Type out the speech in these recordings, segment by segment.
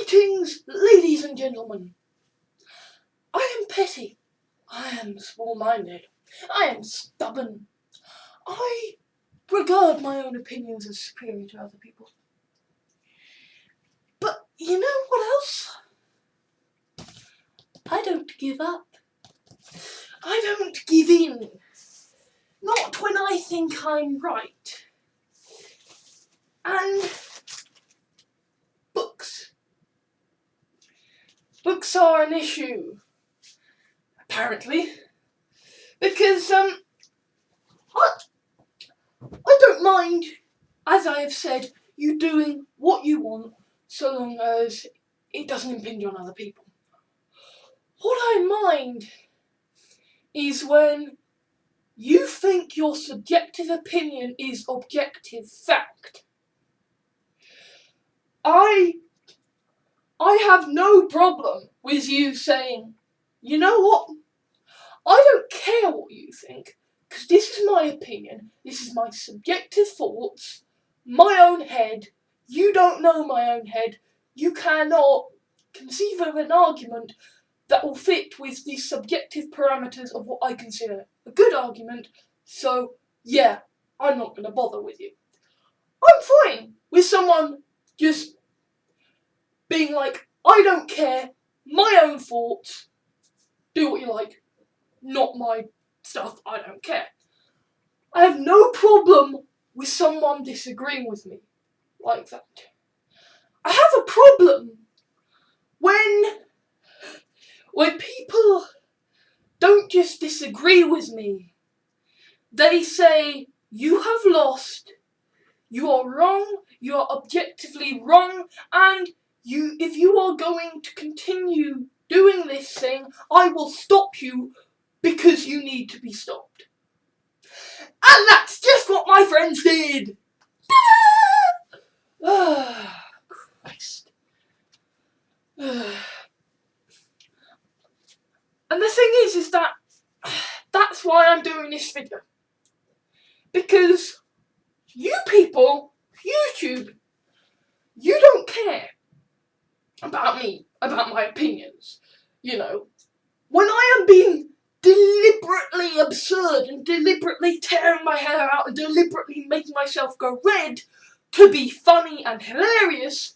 Greetings, ladies and gentlemen. I am petty. I am small-minded. I am stubborn. I regard my own opinions as superior to other people's. But you know what else? I don't give up. I don't give in. Not when I think I'm right. And books. Books are an issue, apparently, because I don't mind, as I have said, you doing what you want so long as it doesn't impinge on other people. What I mind is when you think your subjective opinion is objective fact. I have no problem with you saying, you know what? I don't care what you think, because this is my opinion, this is my subjective thoughts, my own head. You don't know my own head. You cannot conceive of an argument that will fit with the subjective parameters of what I consider a good argument, so yeah, I'm not going to bother with you. I'm fine with someone just being like, I don't care, my own thoughts, do what you like, not my stuff, I don't care. I have no problem with someone disagreeing with me like that. I have a problem when people don't just disagree with me. They say, you have lost, you are wrong, you are objectively wrong, and if you are going to continue doing this thing, I will stop you because you need to be stopped. And that's just what my friends did! Ah, Christ. And the thing is that that's why I'm doing this video. Because you people, YouTube, you don't care about me, about my opinions. You know, when I am being deliberately absurd and deliberately tearing my hair out and deliberately making myself go red to be funny and hilarious,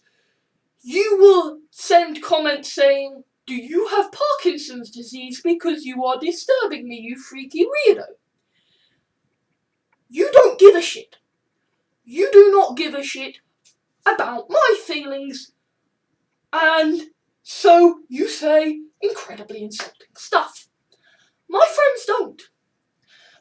you will send comments saying, do you have Parkinson's disease because you are disturbing me, you freaky weirdo? You don't give a shit. You do not give a shit about my feelings, and so you say incredibly insulting stuff. My friends don't.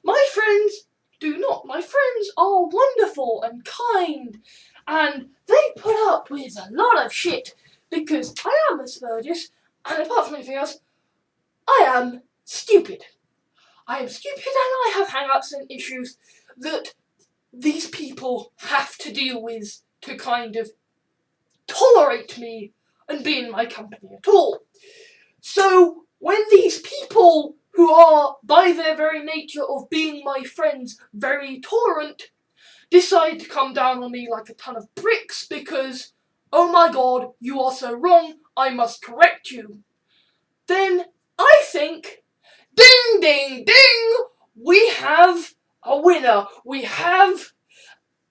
My friends do not. My friends are wonderful and kind, and they put up with a lot of shit because I am Asperger's, and apart from anything else, I am stupid. I am stupid and I have hang-ups and issues that these people have to deal with to kind of tolerate me and be in my company at all. So when these people who are, by their very nature of being my friends, very tolerant, decide to come down on me like a ton of bricks because, oh my god, you are so wrong, I must correct you, then I think, ding, ding, ding, we have a winner. We have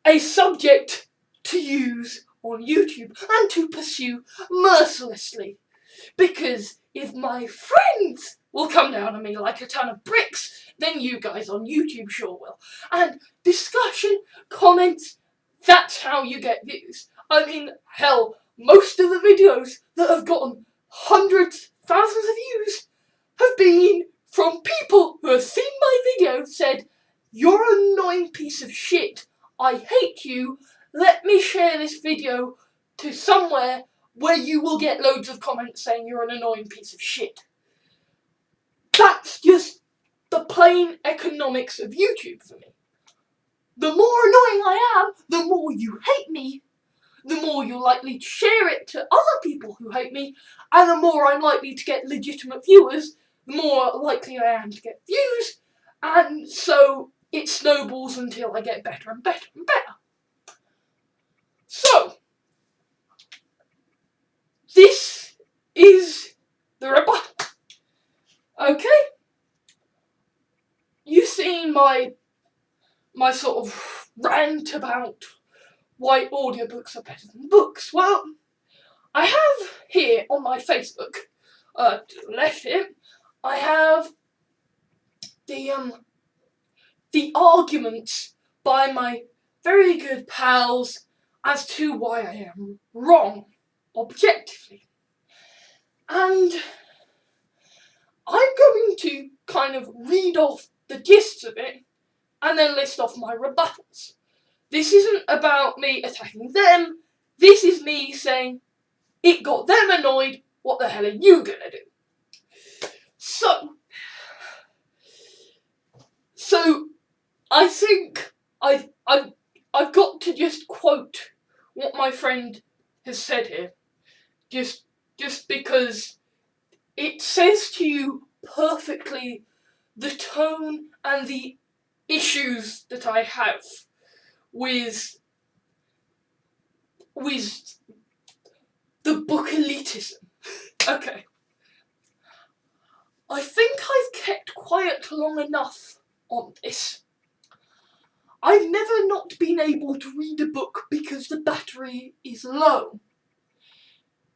a subject to use on YouTube and to pursue mercilessly. Because if my friends will come down on me like a ton of bricks, then you guys on YouTube sure will. And discussion, comments, that's how you get views. I mean, hell, most of the videos that have gotten hundreds, thousands of views have been from people who have seen my video, said, you're an annoying piece of shit, I hate you, let me share this video to somewhere where you will get loads of comments saying you're an annoying piece of shit. That's just the plain economics of YouTube for me. The more annoying I am, the more you hate me, the more you're likely to share it to other people who hate me, and the more I'm likely to get legitimate viewers, the more likely I am to get views, and so it snowballs until I get better and better and better. So, this my sort of rant about why audiobooks are better than books. Well, I have here on my Facebook, to the left here, I have the arguments by my very good pals as to why I am wrong, objectively. And I'm going to kind of read off the gist of it and then list off my rebuttals. This isn't about me attacking them, this is me saying, it got them annoyed, what the hell are you gonna do? So I think I've got to just quote what my friend has said here, just because it says to you perfectly the tone and the issues that I have with the book elitism. Okay. I think I've kept quiet long enough on this. I've never not been able to read a book because the battery is low.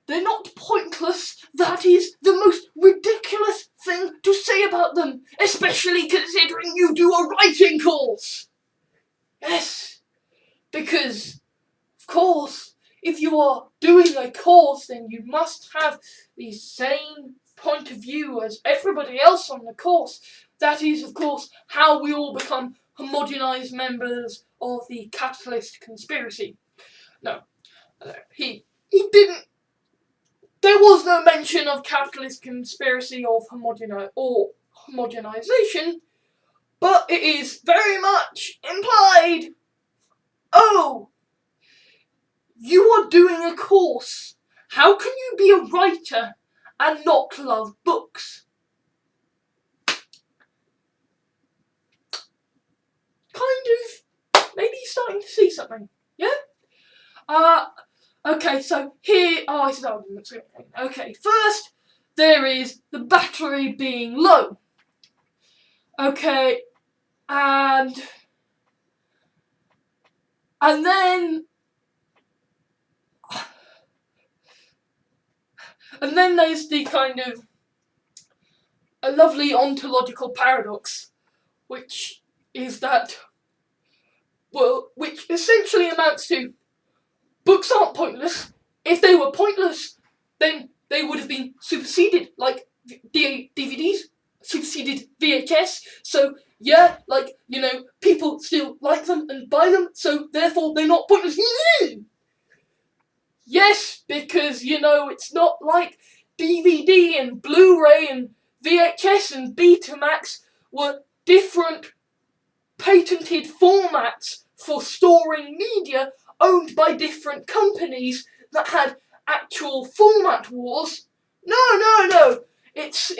They're not pointless. That is the most ridiculous thing to say about them, especially considering you do a writing course. Yes, because, of course, if you are doing a course, then you must have the same point of view as everybody else on the course. That is, of course, how we all become homogenized members of the capitalist conspiracy. No, he didn't. There was no mention of capitalist conspiracy of homogenization, but it is very much implied. Oh, you are doing a course. How can you be a writer and not love books? Kind of, maybe starting to see something, yeah? Okay, so here are his arguments. Okay, first, there is the battery being low. Okay, and then there's the kind of a lovely ontological paradox, which is that, well, which essentially amounts to books aren't pointless. If they were pointless, then they would have been superseded, like DVDs superseded VHS. So yeah, like, you know, people still like them and buy them, so therefore they're not pointless. Yes, because, you know, it's not like DVD and Blu-ray and VHS and Betamax were different patented formats for storing media owned by different companies that had actual format wars. No. It's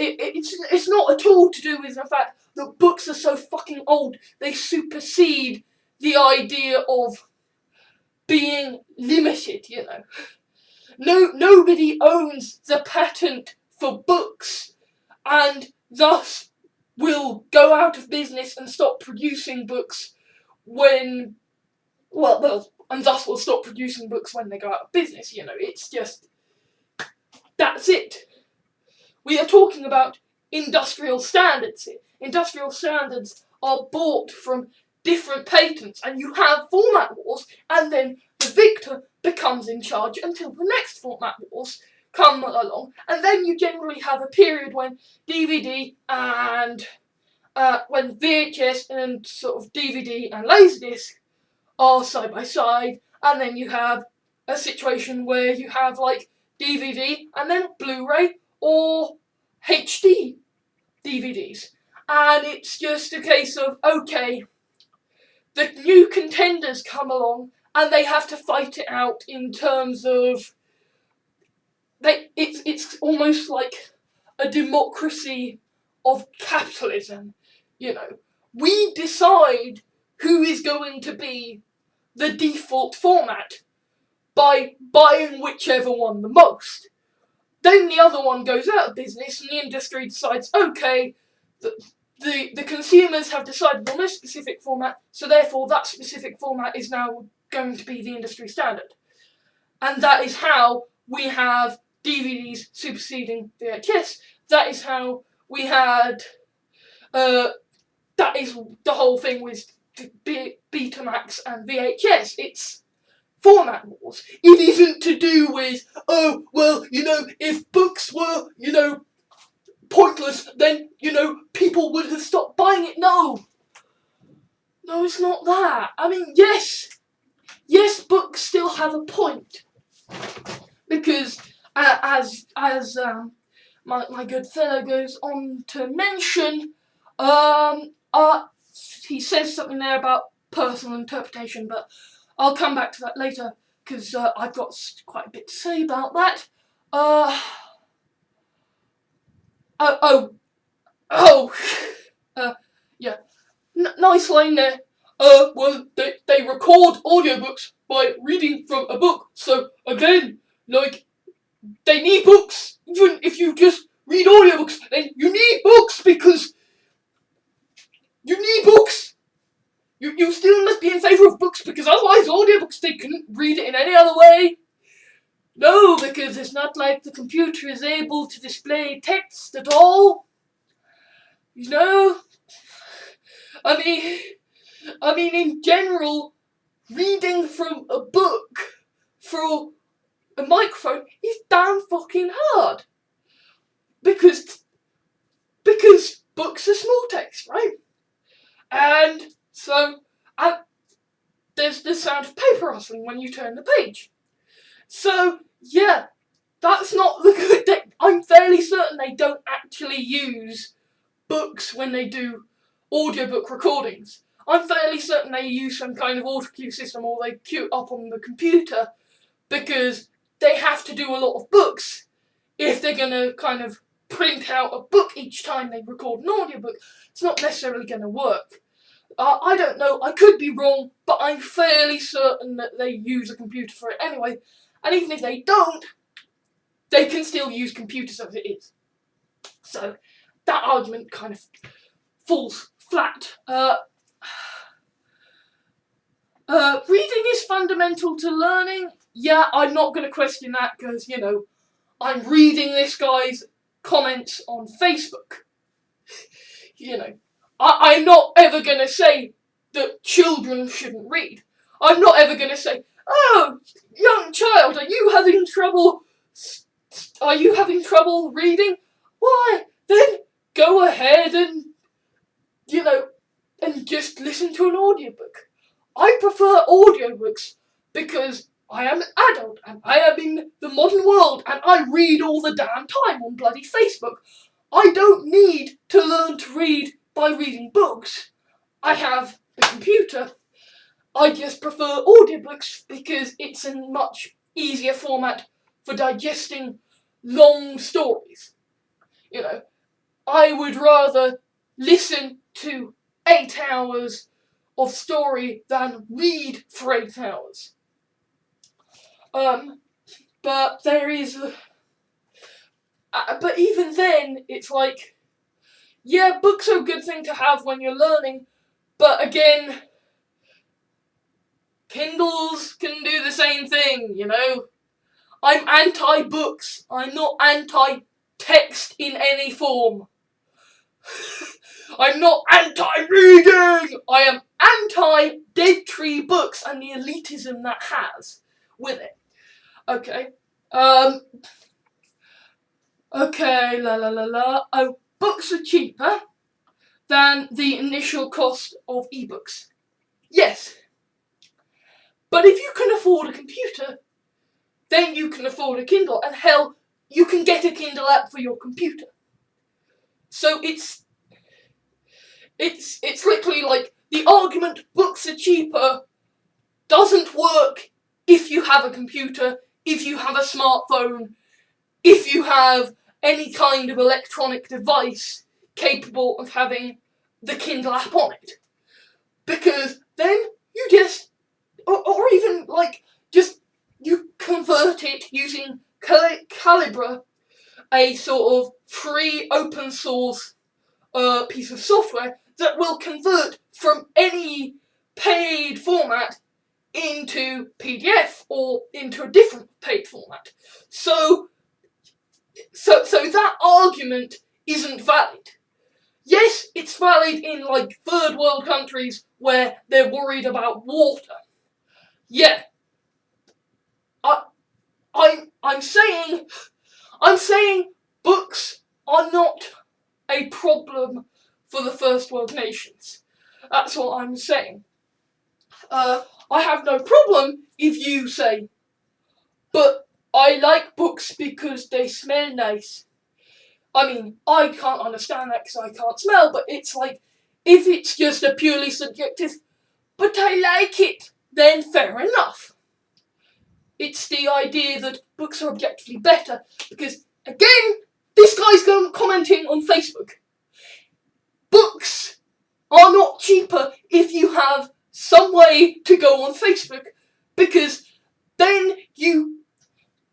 not at all to do with the fact that books are so fucking old. They supersede the idea of being limited, you know. Nobody owns the patent for books and thus will go out of business and stop producing books and thus will stop producing books when they go out of business, you know. It's just, that's it. We are talking about industrial standards here. Industrial standards are bought from different patents, and you have format wars, and then the victor becomes in charge until the next format wars come along, and then you generally have a period when DVD and when VHS and sort of DVD and Laserdisc are side by side, and then you have a situation where you have like DVD and then Blu-ray or HD DVDs, and it's just a case of, okay, the new contenders come along and they have to fight it out in terms of it's almost like a democracy of capitalism, you know. We decide who is going to be the default format by buying whichever one the most. Then the other one goes out of business and the industry decides, okay, the consumers have decided on this specific format, so therefore that specific format is now going to be the industry standard. And that is how we have DVDs superseding VHS. That is how we had, that is the whole thing with Betamax and VHS. It's format wars. It isn't to do with, oh, well, if books were, pointless, then, people would have stopped buying it. No, it's not that. I mean, yes, books still have a point. Because, as my good fellow goes on to mention, he says something there about personal interpretation, but I'll come back to that later, because I've got quite a bit to say about that. Yeah, nice line there. Well, they record audiobooks by reading from a book, so again, they need books. Even if you just read audiobooks, then you need books, because you need books. You still must be in favour of books, because otherwise audiobooks, they couldn't read it in any other way. No, because it's not like the computer is able to display text at all. I mean, in general, reading from a book through a microphone is damn fucking hard. Because books are small text, right? And so, there's the sound of paper rustling when you turn the page. So, yeah, that's not the good thing. I'm fairly certain they don't actually use books when they do audiobook recordings. I'm fairly certain they use some kind of auto cue system, or they cue it up on the computer, because they have to do a lot of books if they're going to kind of print out a book each time they record an audiobook. It's not necessarily going to work. I don't know, I could be wrong, but I'm fairly certain that they use a computer for it anyway. And even if they don't, they can still use computers as it is. So that argument kind of falls flat. Reading is fundamental to learning. Yeah, I'm not going to question that, because, I'm reading this guy's comments on Facebook. I'm not ever going to say that children shouldn't read. I'm not ever going to say, oh, young child, are you having trouble reading? Why, then go ahead and, and just listen to an audiobook. I prefer audiobooks because I am an adult and I am in the modern world and I read all the damn time on bloody Facebook. I don't need to learn to read by reading books. I have the computer. I just prefer audiobooks because it's a much easier format for digesting long stories. I would rather listen to 8 hours of story than read for 8 hours. But there is... but even then, it's like, yeah, books are a good thing to have when you're learning, but again, Kindles can do the same thing, I'm anti-books. I'm not anti-text in any form. I'm not anti-reading. I am anti-dead tree books and the elitism that has with it. Okay. Okay, Oh, books are cheaper than the initial cost of ebooks. Yes. But if you can afford a computer, then you can afford a Kindle, and hell, you can get a Kindle app for your computer. So it's literally like the argument books are cheaper doesn't work if you have a computer, if you have a smartphone, if you have any kind of electronic device capable of having the Kindle app on it. Because then you just, or even you convert it using Calibra, a sort of free open source piece of software that will convert from any paid format into PDF or into a different paid format. So that argument isn't valid. Yes, it's valid in like third world countries where they're worried about water. Yeah. I'm saying books are not a problem for the first world nations. That's what I'm saying. I have no problem if you say, but I like books because they smell nice. I mean, I can't understand that because I can't smell, but it's like, if it's just a purely subjective, but I like it, then fair enough. It's the idea that books are objectively better, because, again, this guy's commenting on Facebook. Books are not cheaper if you have some way to go on Facebook, because then you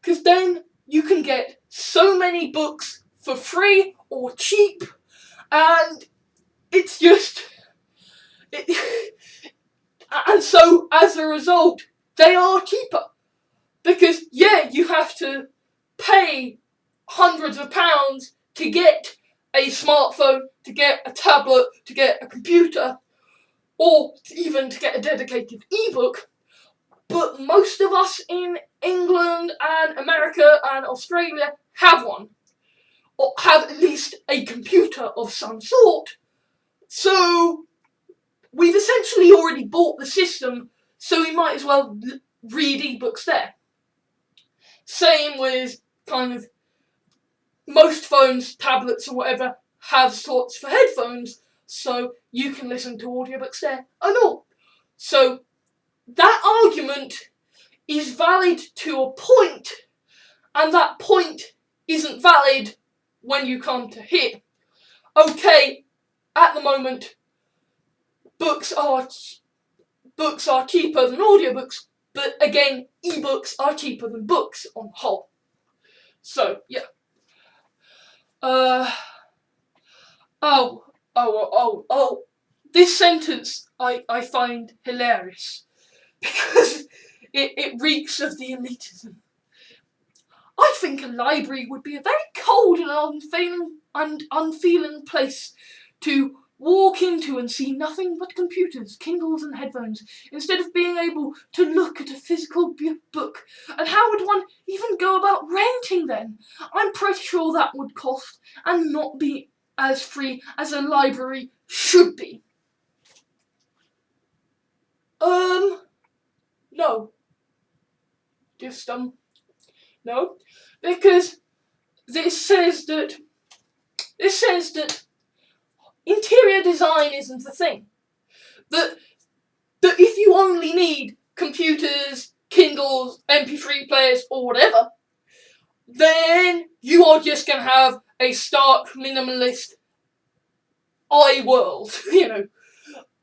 can get so many books for free or cheap, and it's just... and so, as a result, they are cheaper. Because, yeah, you have to pay hundreds of pounds to get a smartphone, to get a tablet, to get a computer, or even to get a dedicated ebook. But most of us in England and America and Australia have one, or have at least a computer of some sort. So we've essentially already bought the system, so we might as well read ebooks there. Same with kind of most phones, tablets or whatever have slots for headphones, so you can listen to audiobooks there and all. So that argument is valid to a point, and that point isn't valid when you come to here. Okay, at the moment, books are cheaper than audiobooks, but again, ebooks are cheaper than books on the whole. So, yeah. This sentence I find hilarious, because it reeks of the elitism. I think a library would be a very cold and unfeeling place to walk into and see nothing but computers, Kindles and headphones, instead of being able to look at a physical book. And how would one even go about renting then? I'm pretty sure that would cost and not be as free as a library should be. No. Just, no. Because this says that interior design isn't the thing. That if you only need computers, Kindles, MP3 players, or whatever, then you are just going to have a stark, minimalist world. You know,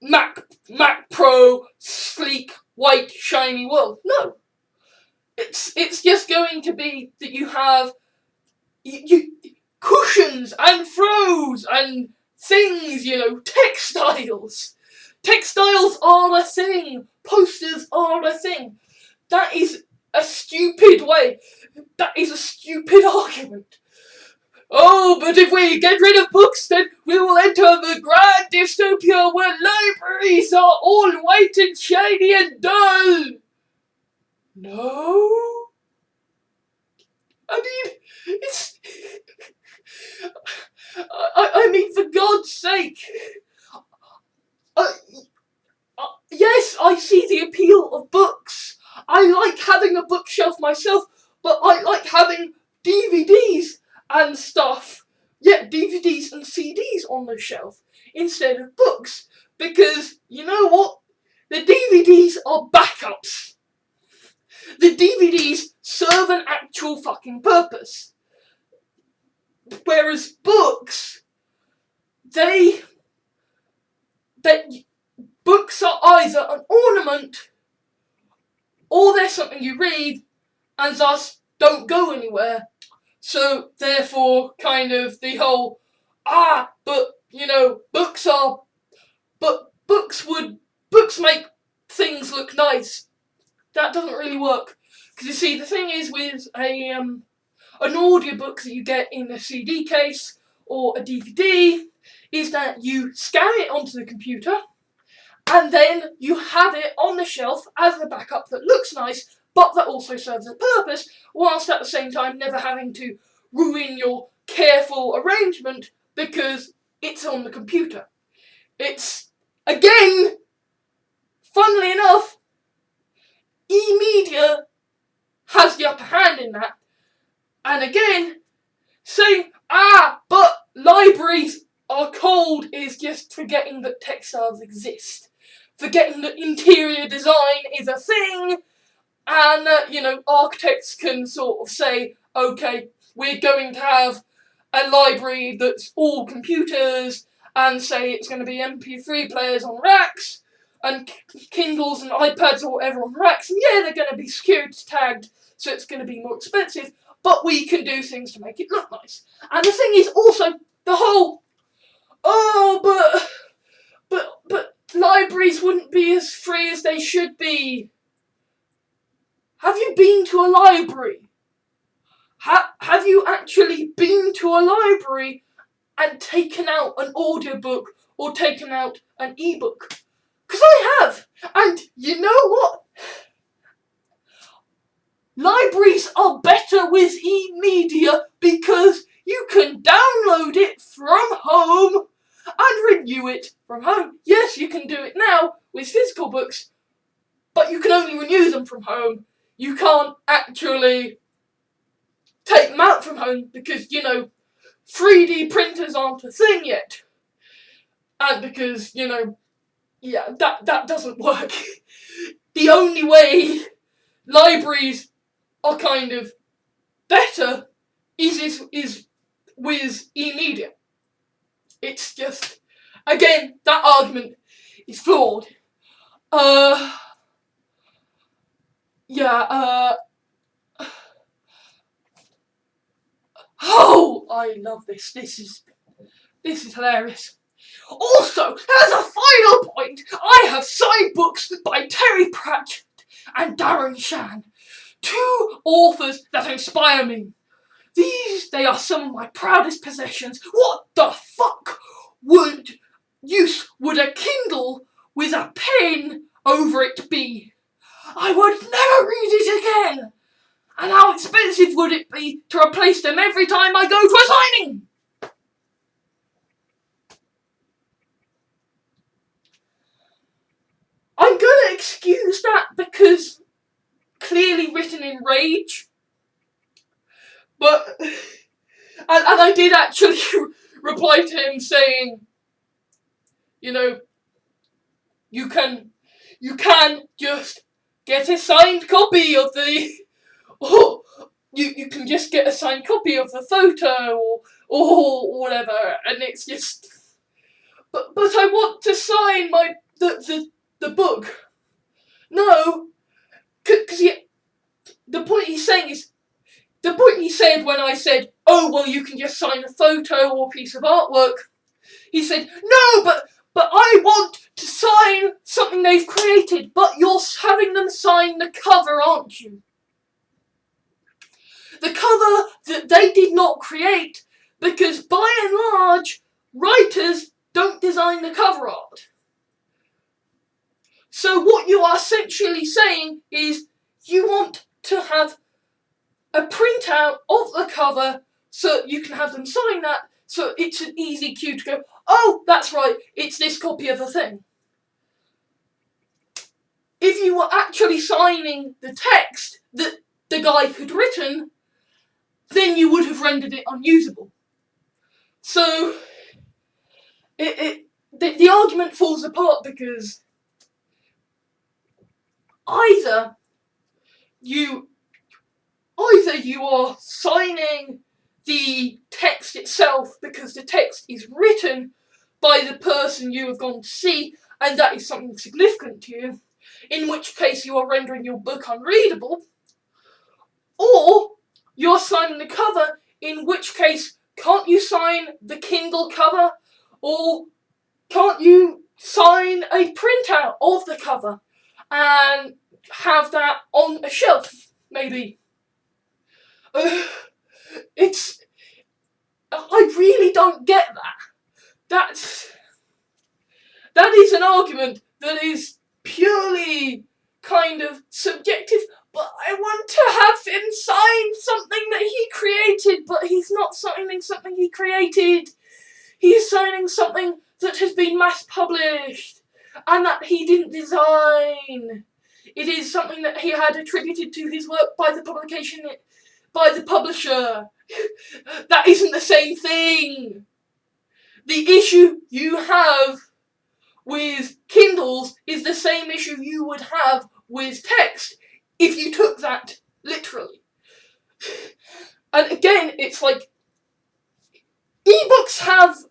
Mac Pro, sleek, white, shiny world. No. It's just going to be that you have cushions and throws and things, you know, textiles. Textiles are a thing. Posters are a thing. That is a stupid way. That is a stupid argument. Oh, but if we get rid of books, then we will enter the grand dystopia where libraries are all white and shiny and dull. No. I mean, it's... I mean, for God's sake. Yes, I see the appeal of books. I like having a bookshelf myself, but I like having DVDs and stuff. Yeah, DVDs and CDs on the shelf instead of books. Because, you know what? The DVDs are backups. The DVDs serve an actual fucking purpose. Whereas books, books are either an ornament or they're something you read and thus don't go anywhere. So therefore, kind of the whole, but books make things look nice. That doesn't really work. Because you see, the thing is with an audiobook that you get in a CD case or a DVD is that you scan it onto the computer and then you have it on the shelf as a backup that looks nice but that also serves a purpose, whilst at the same time never having to ruin your careful arrangement because it's on the computer. It's, again, funnily enough, e-media has the upper hand in that. And again, saying, but libraries are cold is just forgetting that textiles exist. Forgetting that interior design is a thing, and architects can sort of say, okay, we're going to have a library that's all computers, and say it's going to be MP3 players on racks, and Kindles and iPads or whatever on racks, and yeah, they're going to be security tagged, so it's going to be more expensive, but we can do things to make it look nice. And the thing is also, the whole, but libraries wouldn't be as free as they should be. Have you been to a library? Have you actually been to a library and taken out an audiobook or taken out an ebook? Because I have. And you know what? Libraries are better with e-media because you can download it from home and renew it from home. Yes, you can do it now with physical books, but you can only renew them from home. You can't actually take them out from home because, 3D printers aren't a thing yet. And because, that doesn't work. The only way libraries are kind of better is with e-media. It's just, again, that argument is flawed. Oh, I love this. This is hilarious. Also, as a final point, I have signed books by Terry Pratchett and Darren Shan, two authors that inspire me. They are some of my proudest possessions. What the fuck use would a Kindle with a pen over it be? I would never read it again. And how expensive would it be to replace them every time I go to a signing? I'm gonna excuse that because clearly written in rage. But and I did actually reply to him saying, you can just get a signed copy of the, or you can just get a signed copy of the photo or whatever, and it's just, but I want to sign the book. No, because the point he's saying is, the point he said when I said, oh, well, you can just sign a photo or a piece of artwork, he said, no, but I want to sign something they've created, but you're having them sign the cover, aren't you? The cover that they did not create, because by and large, writers don't design the cover art. So what you are essentially saying is you want to have a printout of the cover so you can have them sign that, so it's an easy cue to go, oh, that's right, it's this copy of the thing. If you were actually signing the text that the guy had written, then you would have rendered it unusable. So the argument falls apart because either you are signing the text itself because the text is written by the person you have gone to see and that is something significant to you, in which case you are rendering your book unreadable, or you're signing the cover, in which case can't you sign the Kindle cover Or can't you sign a printout of the cover and have that on a shelf, maybe? I really don't get that. That is an argument that is purely kind of subjective, but I want to have him sign something that he created, but he's not signing something he created. He's signing something that has been mass published and that he didn't design. It is something that he had attributed to his work by the publisher. That isn't the same thing. The issue you have with Kindles is the same issue you would have with text if you took that literally. And again, it's like ebooks have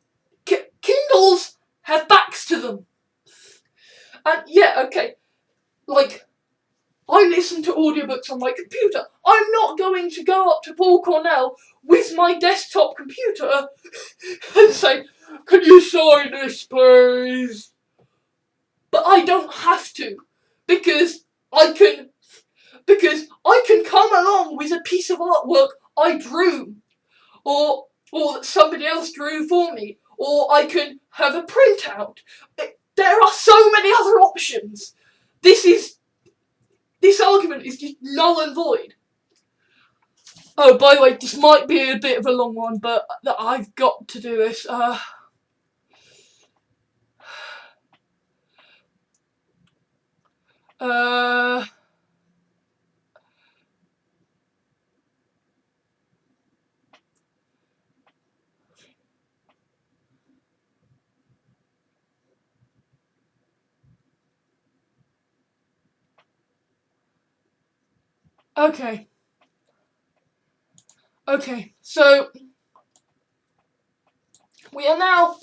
Kindles have backs to them. And yeah, okay, like, I listen to audiobooks on my computer. I'm not going to go up to Paul Cornell with my desktop computer and say, "Can you sign this, please?" But I don't have to, because I can come along with a piece of artwork I drew, or that somebody else drew for me, or I can have a printout. There are so many other options. This argument is just null and void. Oh, by the way, this might be a bit of a long one, but I've got to do this. Okay, so we are now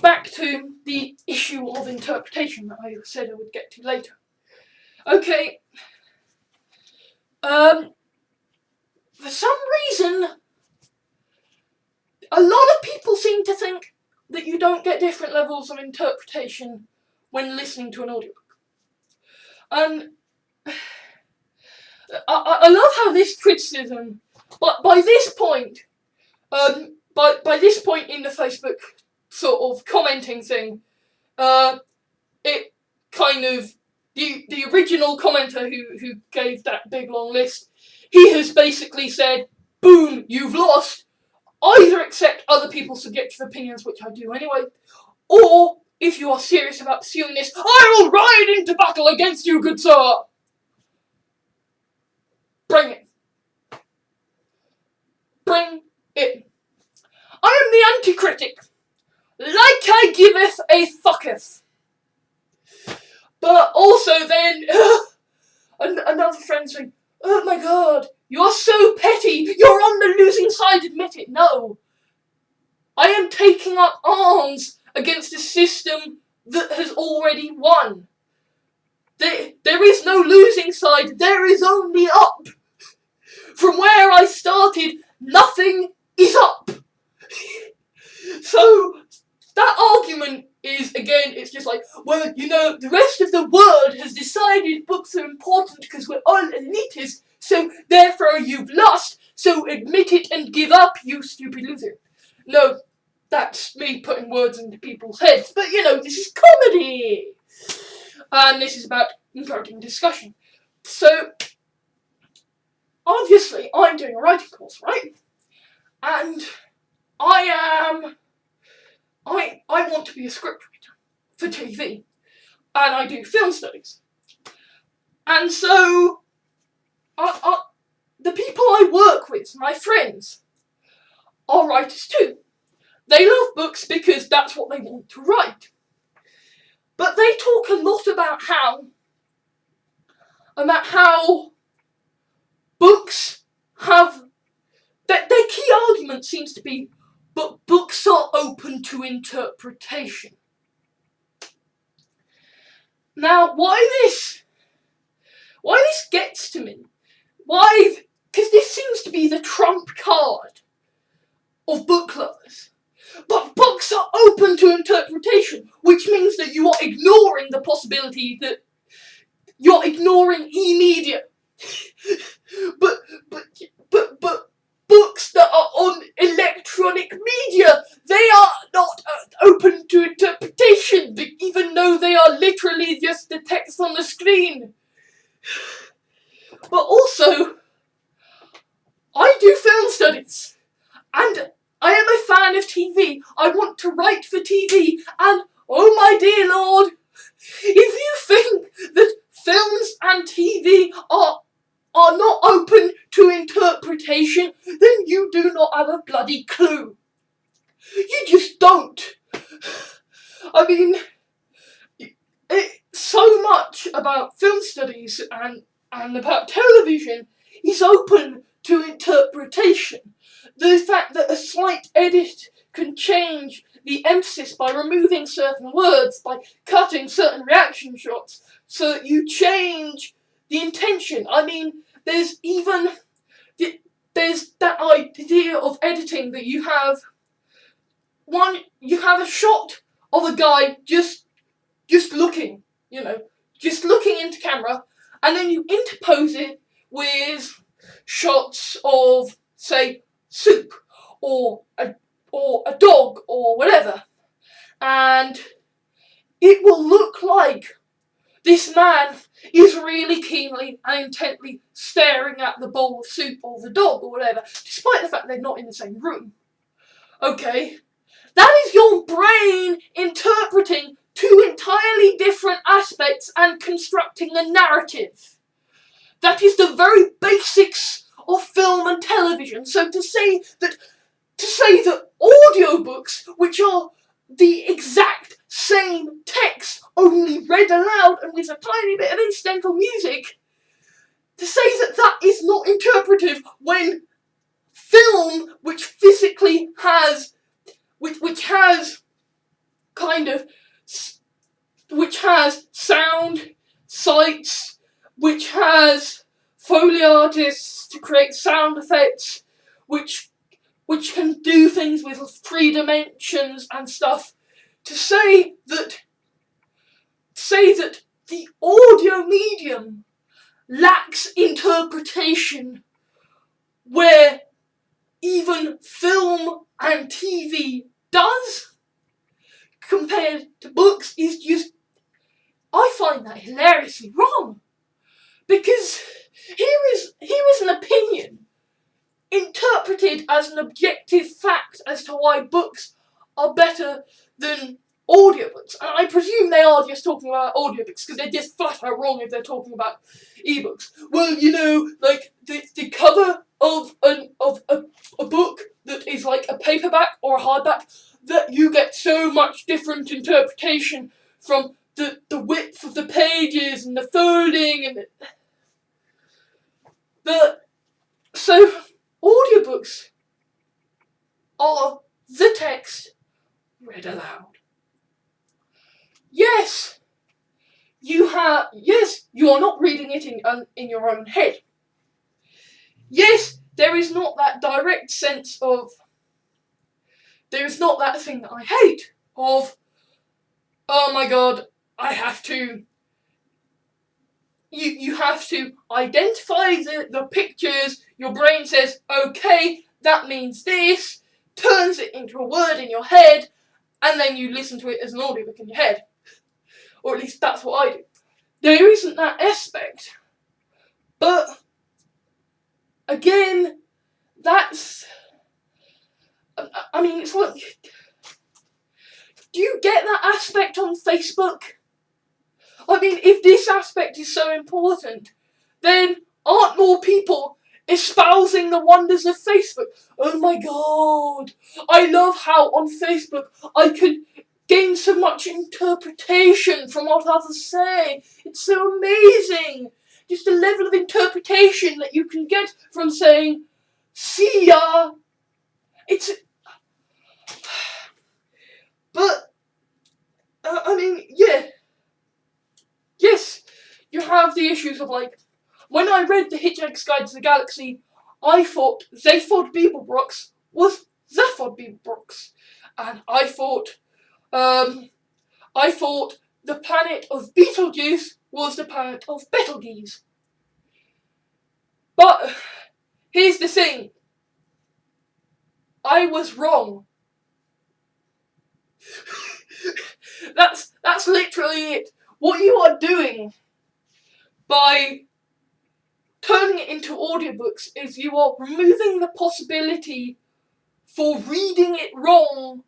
back to the issue of interpretation that I said I would get to later. Okay, for some reason, a lot of people seem to think that you don't get different levels of interpretation when listening to an audiobook. And I love how this criticism, but by this point, by this point in the Facebook sort of commenting thing, it kind of, the original commenter who gave that big long list, he has basically said, boom, you've lost. Either accept other people's subjective opinions, which I do anyway, or if you are serious about pursuing this, I will ride into battle against you, good sir. Bring it. Bring it. I am the anti-critic. Like I giveth a fucketh. But also then, another friend saying, "Oh my god, you're so petty, you're on the losing side, admit it." No. I am taking up arms against a system that has already won. There is no losing side, there is only up. From where I started, nothing is up. So, that argument is, again, it's just like, well, you know, the rest of the world has decided books are important because we're all elitist, so therefore you've lost, so admit it and give up, you stupid loser. No, that's me putting words into people's heads, but you know, this is comedy! And this is about encouraging discussion. So, obviously, I'm doing a writing course, right? And I want to be a scriptwriter for TV, and I do film studies. And so, the people I work with, my friends, are writers too. They love books because that's what they want to write. But they talk a lot about how books have, their key argument seems to be, but books are open to interpretation. Now, why this gets to me, because this seems to be the trump card of book lovers. But books books are open to interpretation, which means that you are ignoring the possibility that you're ignoring e-media. but books that are on electronic media, they are not open to interpretation, even though they are literally just the text on the screen. But also, I do film studies, and I am a fan of TV. I want to write for TV, and oh my dear Lord, if you think that films and TV are not open to interpretation, then you do not have a bloody clue. You just don't. I mean, so much about film studies and about television is open to interpretation. The fact that a slight edit can change the emphasis by removing certain words, by cutting certain reaction shots, so that you change the intention. I mean, there's that idea of editing that you have a shot of a guy just looking, just looking into camera, and then you interpose it with shots of, say, soup or a dog or whatever, and it will look like this man is really keenly and intently staring at the bowl of soup or the dog or whatever, despite the fact they're not in the same room. Okay? That is your brain interpreting two entirely different aspects and constructing a narrative. That is the very basics of film and television. So to say that audiobooks, which are the exact same text, only read aloud and with a tiny bit of incidental music, to say that is not interpretive when film, which physically has, which has sound, sights, which has Foley artists to create sound effects, which can do things with 3 dimensions and stuff, to say that the audio medium lacks interpretation, where even film and TV does, compared to books, is just, I find that hilariously wrong. Because here is an opinion interpreted as an objective fact as to why books are better than audiobooks. And I presume they are just talking about audiobooks, because they're just flat out wrong if they're talking about ebooks. Well, like the cover of a book that is like a paperback or a hardback, that you get so much different interpretation from the width of the pages and the folding and so audiobooks are the text read aloud. Yes, you are not reading it in your own head. Yes, there is not that direct sense of, there is not that thing that I hate of, oh my god, I have to, you have to identify the pictures, your brain says, okay, that means this, turns it into a word in your head, and then you listen to it as an audiobook in your head. Or at least that's what I do. There isn't that aspect. But, again, that's, I mean, it's like, do you get that aspect on Facebook? I mean, if this aspect is so important, then aren't more people espousing the wonders of Facebook? Oh my god, I love how on Facebook I can gain so much interpretation from what others say. It's so amazing. Just the level of interpretation that you can get from saying, see ya. It's, but, I mean, yeah. Yes, you have the issues of, like, when I read The Hitchhiker's Guide to the Galaxy, I thought Zaphod Beeblebrox was Zaphod Brooks, and I thought the planet of Betelgeuse was the planet of Betelgeuse. But here's the thing. I was wrong. That's literally it. What you are doing by turning it into audiobooks is you are removing the possibility for reading it wrong,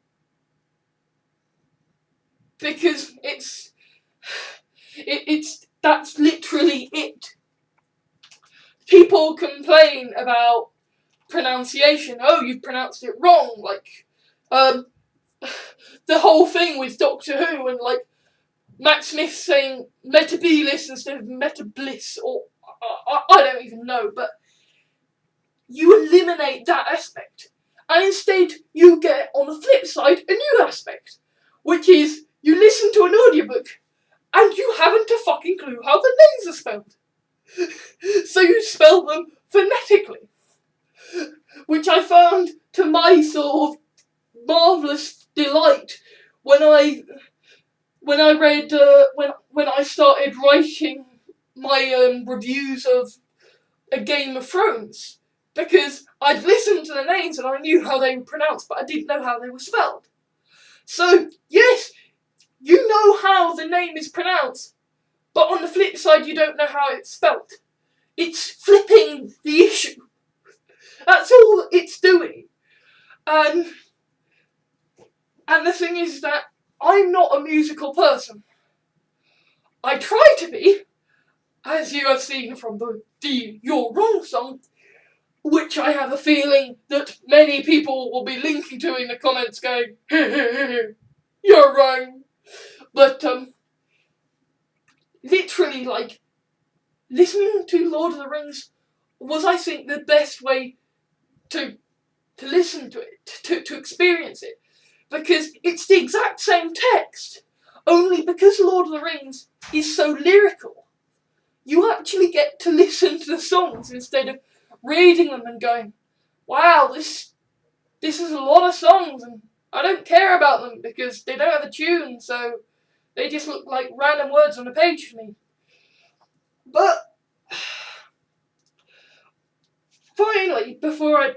because that's literally it. People complain about pronunciation. Oh, you've pronounced it wrong. Like, the whole thing with Doctor Who and like Matt Smith saying Metabilis instead of Metabliss, or I don't even know, but you eliminate that aspect. And instead you get, on the flip side, a new aspect, which is you listen to an audiobook and you haven't a fucking clue how the names are spelled. So you spell them phonetically, which I found to my sort of marvellous delight when I read when I started writing my reviews of A Game of Thrones, because I'd listened to the names and I knew how they were pronounced, but I didn't know how they were spelled. So yes, you know how the name is pronounced, but on the flip side you don't know how it's spelled. It's flipping the issue. That's all it's doing. And the thing is that I'm not a musical person. I try to be, as you have seen from the You're Wrong song, which I have a feeling that many people will be linking to in the comments going, you're wrong. But, literally, like, listening to Lord of the Rings was, I think, the best way to listen to it, to experience it. Because it's the exact same text, only because Lord of the Rings is so lyrical, you actually get to listen to the songs instead of reading them and going, wow, this is a lot of songs and I don't care about them because they don't have a tune, so they just look like random words on a page to me. But finally, before I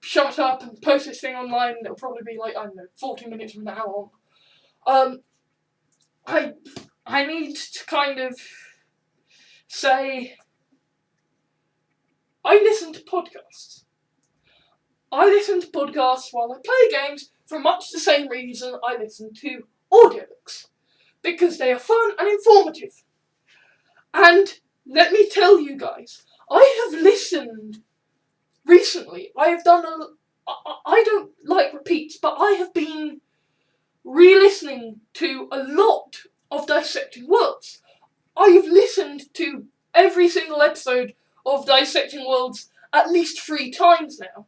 shut up and post this thing online, it'll probably be like, I don't know, 40 minutes from now on, I need to kind of say, I listen to podcasts. I listen to podcasts while I play games for much the same reason I listen to audiobooks. Because they are fun and informative. And let me tell you guys, I have listened recently. I don't like repeats, but I have been re-listening to a lot of Dissecting Worlds. I have listened to every single episode of Dissecting Worlds at least 3 times now.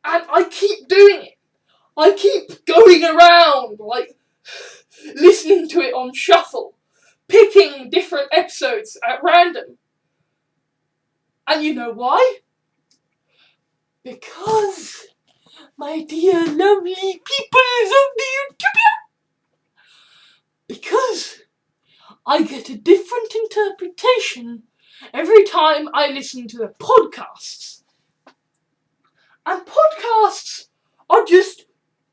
And I keep doing it. I keep going around, like, listening to it on shuffle, picking different episodes at random. And you know why? Because, my dear lovely peoples of the Utopia, because I get a different interpretation every time I listen to the podcasts. And podcasts are just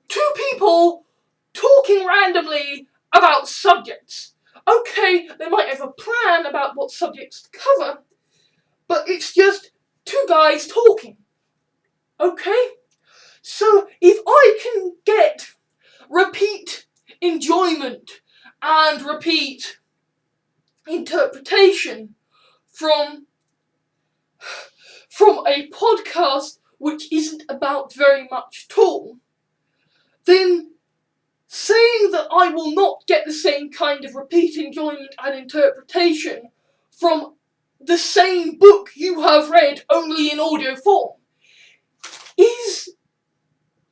2 people talking randomly about subjects. Okay, they might have a plan about what subjects to cover, but it's just 2 guys talking. Okay? So if I can get repeat enjoyment and repeat interpretation from a podcast which isn't about very much at all, then saying that I will not get the same kind of repeat enjoyment and interpretation from the same book you have read only in audio form is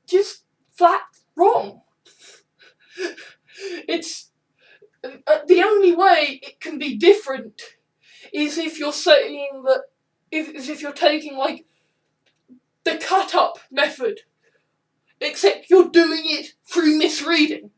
just flat wrong. It's the only way it can be different is if you're saying that if you're taking like the cut up method except you're doing it through misreading.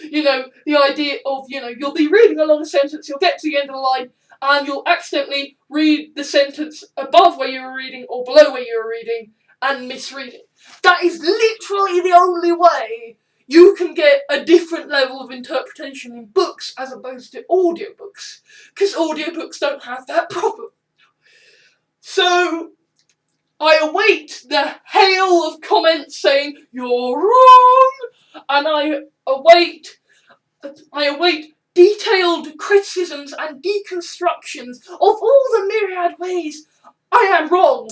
You know, the idea of, you know, you'll be reading a long sentence, you'll get to the end of the line, and you'll accidentally read the sentence above where you were reading or below where you were reading and misread it. That is literally the only way you can get a different level of interpretation in books as opposed to audiobooks, because audiobooks don't have that problem. So I await the hail of comments saying, "You're wrong," and I await detailed criticisms and deconstructions of all the myriad ways I am wrong,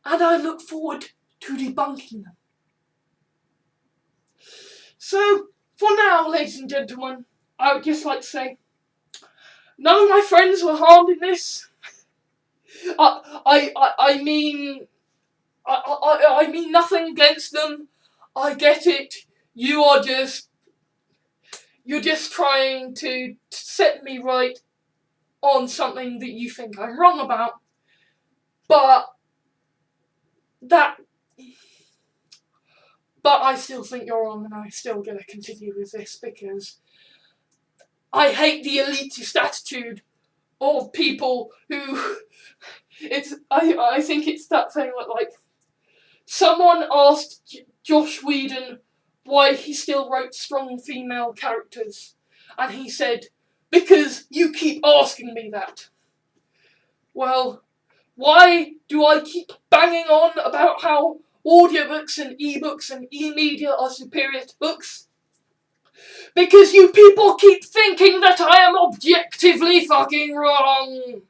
and I look forward to debunking them. So, for now, ladies and gentlemen, I would just like to say, none of my friends were harmed in this. I mean nothing against them. I get it. You're just trying to set me right on something that you think I'm wrong about. But I still think you're wrong, and I'm still gonna continue with this because I hate the elitist attitude of people who I think it's that thing that, like, someone asked Josh Whedon why he still wrote strong female characters, and he said, "Because you keep asking me that." Well, why do I keep banging on about how audiobooks and ebooks and e-media are superior to books? Because you people keep thinking that I am objectively fucking wrong.